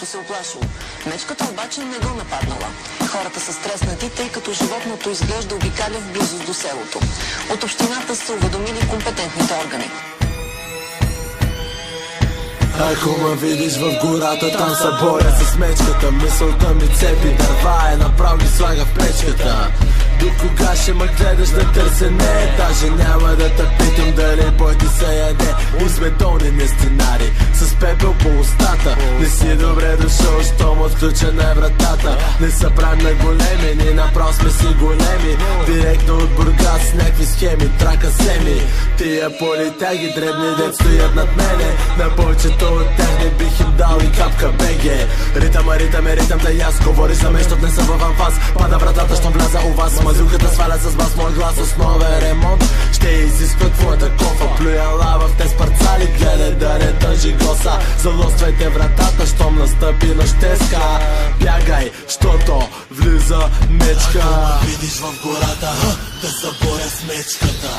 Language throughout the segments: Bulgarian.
защото се оплашило. Мечката обаче не го нападнала. Хората са стреснати, тъй като животното изглежда обикаля в близост до селото. От общината са уведомили компетентните органи. Ако ме видиш в гората, там се боря с мечката. Мисълта ми цепи дърва, направо ги слага в печката. До кога ще ме гледаш на търсене? Даже няма да те питам дали бой ти се яде. И сме долни сценари с пепел по устата. Не си добре дошъл, щом отключена е вратата. Не са правим на големи, ни направо сме си големи. Директно от Бургас с някакви схеми, трака семи. Тия политяги дребни дет стоят над мене. На повечето от тях не бих им дал и капка беге. Ритъм е ритъм, да и аз говориш за мен, защото не съм във анфас. Пада вратата, щом вляза у вас. Мазилката сваля с бас, мой глас основен ремонт ще изисква твоята кофа. Плюя лава в тези парцали, гледай да не държи гласа. Залоствайте вратата, щом настъпи нощеска. Бягай, щото влиза мечка. Ако видиш в гората, да заборя с мечката.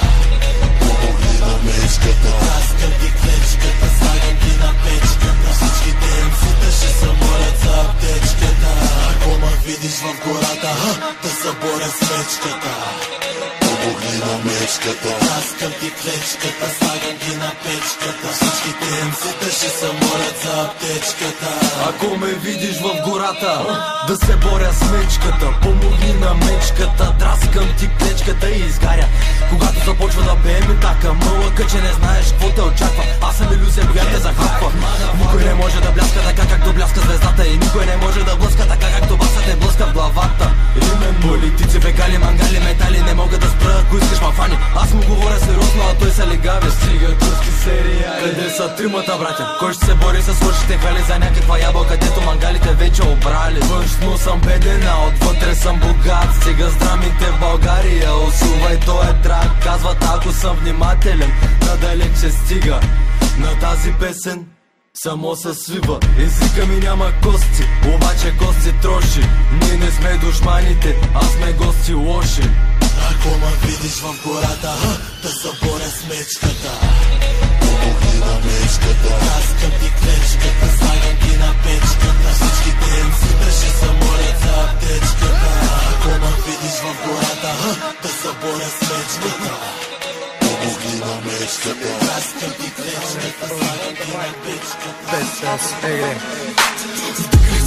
Помогни на мечката. Таскам ти клечката, слагам ги на печката. Всичките МС-та ще се молят за аптечката. Ако ме видиш в гората, да заборя с мечката. Помогни на мечката. Таскам ти клечката, слагам ги на печката. Всичките МС-та ще се молят за аптечката. Ако ме видиш в гората, да се боря с мечката. Помогни на мечката, драскам ти клечката и изгаря. Когато започва да пее ми така мълъка, че не знаеш какво те очаква. Аз съм илюзия, която те захапва. Никой не може да бляска така, както бляска звездата. И никой не може да блъска така, както баса те блъска в главата. Политици, бегали, мангали, метали не могат да спра, ако искаш ма фани. Аз му говоря сериозно, а той се легави. Стига турски сериали. Къде са тримата братя? Кой ще се бори с лъжите хвали за някаква ябълка, където мангалите вече обрали? Външно съм беден, а отвътре съм богат. Стига с драмите в България, усувай той е трак. Казват, ако съм внимателен, надалече стига. На тази песен само се свива. Езика ми няма кости, обаче кости троши. Ние не сме душманите, а сме гости лоши. Ако ме видиш в гората, да заборя с мечката. Помогни на мечката. Таскам ти клечката, слагам ги на печката. Всичките МС-та ще се молят за аптечката. Ако ме видиш в гората, да заборя с мечката. Помогни на мечката. Таскам ти клечката, слагам ги на печката.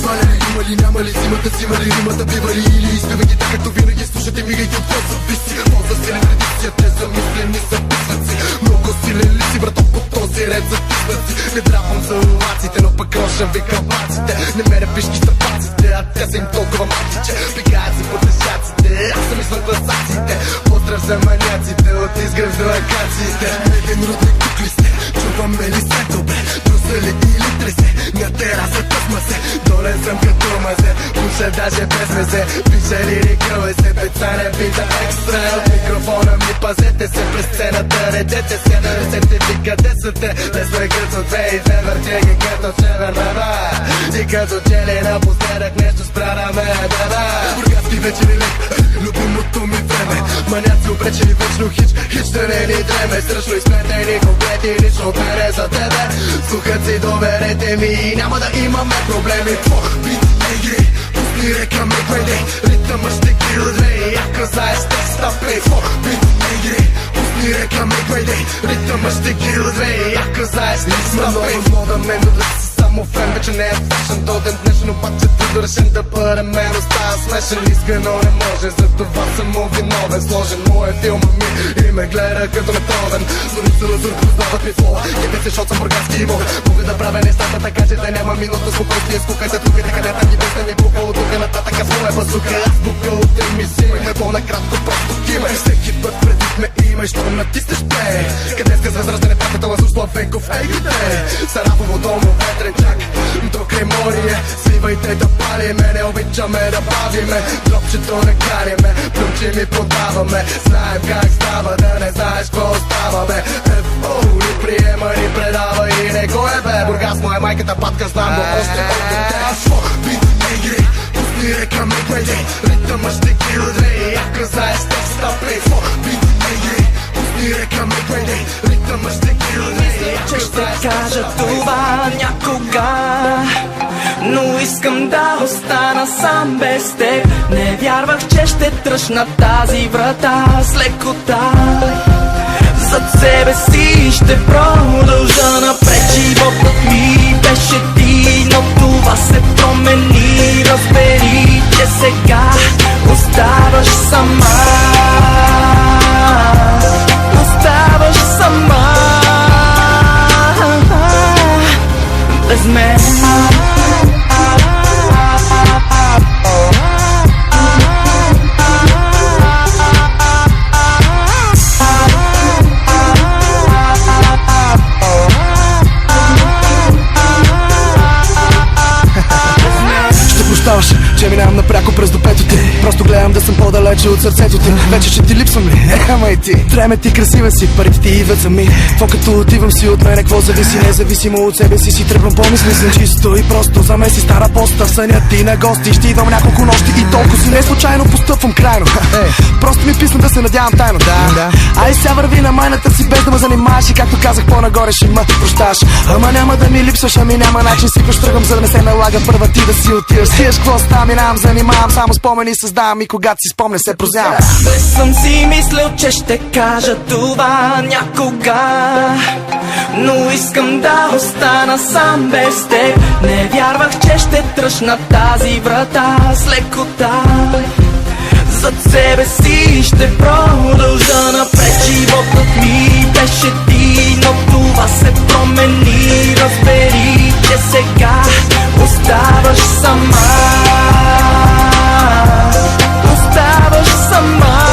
Сваляли, има ли, няма ли, зимата, взима ли, римата, бива ли или изпива ги така, както винаги слушате, мигайте от какво зависи. Полза силен редикция, те замислени, записват си. Много силен ли си, брато, по този ред записват си. Не драпам за овациите, но пък рошам ви кълбаците. Не меря пишки стъпаците, а те са им толкова малки, че пикаят си по тежаците. Аз съм извън класациите, поздрав за маняците, от изгръв до акациите. Един рудник тук ли сте, чуваме ли се добре, трусали или тресе, на терасата сма се. Долен съм като мазе, пуша даже без мезе. Пише лирика, се пеца не пита екстра. От микрофона ми пазете се, през сцената редете се. Да рецепте ви къде са те, те сме като две и две, въртя ги като северна ба. И като чели напоследък нещо спря на мен, да. Бургаски вечери лек, любимото ми време. Маняци обречени вечно хич да не ни дреме. Страшно изплетени конкрети лично от мене за тебе. Слухът си доверете ми, няма да имаме проблеми. Бит игри, пусни река make my day. Ритъмът ще ги разлей, ако знаеш текста плей. Бит игри, пусни река make my day. Ритъмът ще ги разлей, ако знаеш текста плей. Мода мен да си само фен, вече не е фашън до ден днешен, обаче твърдо решен да бъде мен остава смешен. Иска, но не може, за това съм му виновен. Сложен му е филма ми и ме гледа като метовен. Зори за лазур, познават ми слова, ебе се, защото съм бургаски и мога да правя нещата така, че да няма минута спокойствие. Скукай се тук и така, където ни без да ми бука от тук нататък. Аз моя базука, аз бука от емисия. Ме по-накратко просто киме. Всеки път предвид ме има и щом натиснеш плей. Къде ска възрастен е паката лазур, Славейков, ей гите. Сарафово домо, ветрен чак до Креморие. Свивайте да палиме, не обичаме да бавиме. Дропчето не каниме, плюмчи ми подаваме. Знаем как става, да не знаеш какво става, бе. Ни приема, ни предава и не го е, бе. Бургас му е майката патка, знам го още от детство. Бит игри, пусни река make my day. Ритъмът ще ги разлей, ако знаеш текста плей. Бит игри, пусни река make my day. Ритъмът ще ги разлей, че ще кажа това някога, но искам да остана сам без теб. Не вярвах, че ще тръщна тази врата с лекота. Зад себе си ще продължа напред. Животът ми беше ти, но това се промени. Разбери, че сега оставаш сама. Оставаш сама без мен. Че минавам напряко през допето ти. Просто гледам да съм по-далече от сърцето ти. Вече ще ти липсвам ли? Ама и ти. Време ти, красива си, парите ти идват сами. Какво като отивам си от мене, какво зависи? Независимо от себе си си тръгвам помисли съм чисто и просто за мен си стара поста. В съня ти на гости ще идвам няколко нощи и толкова си не случайно постъпвам крайно. Просто ми писна да се надявам тайно, да. Ай сега върви на майната си без да ме занимаваш. И както казах по-нагоре ще ме прощаш. Ама няма да ми липсваш, ами няма начин си тръгвам, за да не се налага първа ти да си отиваш. Сиеш какво става, минавам, занимавам, само спомени създавам и когато си спомня се прозявам. Не съм си мислил, че ще кажа това някога, но искам да остана сам без теб. Не вярвах, че ще тръщна тази врата с лекота. Зад себе си ще продължа напред. Животът ми беше ти, но това се промени. Разбери, че сега оставаш сама. Оставаш сама.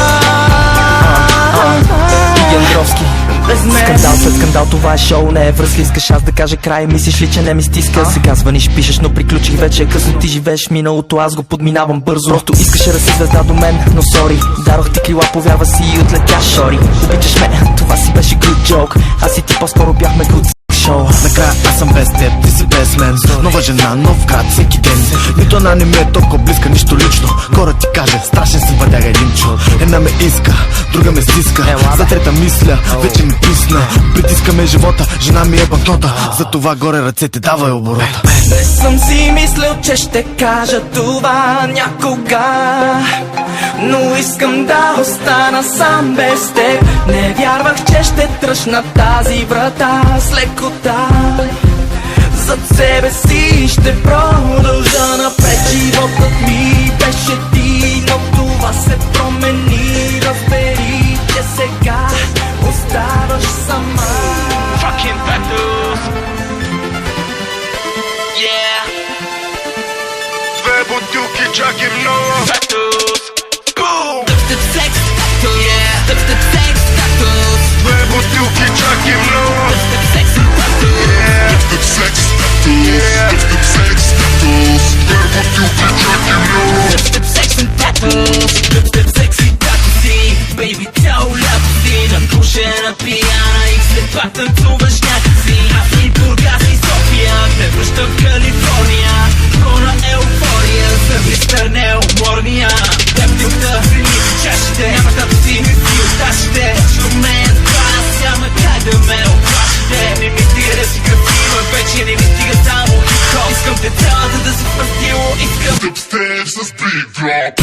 Скандал след скандал, това е шоу, не е връзка. Искаш аз да кажа край, мислиш ли, че не ми стиска? Сега звъниш, пишеш, но приключих вече е късно. Ти живееш миналото, аз го подминавам бързо. Просто искаше да си звезда до мен, но сори. Дарох ти крила, повярва си и отлетя шори. Обичаш ме, това си беше good joke. Аз и ти по-скоро бяхме good шоу. Накрая аз съм без теб, ти си без мен. Нова жена, нов град, всеки ден. Нито една не ми е толкова близка, нищо лично. Гора ти каже, страшен си бъдяга един чул. Една ме иска, друга ме стиска. За трета мисля, вече ми писна. Притискаме живота, жена ми е банкнота. Затова горе ръцете давай оборота. Не съм си мислил, че ще кажа това някога, но искам да остана сам без теб. Не вярвах, че ще тръщна тази врата с лекота. Зад себе си ще продължа напред. Животът ми беше ти, но това се промени. Разбери, че сега оставаш сама. Fucking Tattoos. Yeah. Две бутилки чаки много. Tattoos. Boom. Dubstep sex tattoos. Yeah. Dubstep sex tattoos. Две бутилки чаки много. Dubstep sex tattoos. Yeah. Dubstep sex tattoos. Yeah. Dubstep sex tattoos. Две бутилки чаки много. Dubstep sex and tattoos. Dubstep sexy tattoos. Baby, тяло ляпо си. Надушена пияна и след това танцуваш някакси. Аз и Бургас и София те връщам в Калифорния. Пълна еуфория за мистер неуморния. Тептилта, приниси чашите. Няма щато си мисли от ташите. Шумен, аз няма как да ме оплашите. Не ми стига да си красива, вече не ми стига само хип-хоп. Искам те цялата да си в стило, искам Dubstep с beat drop.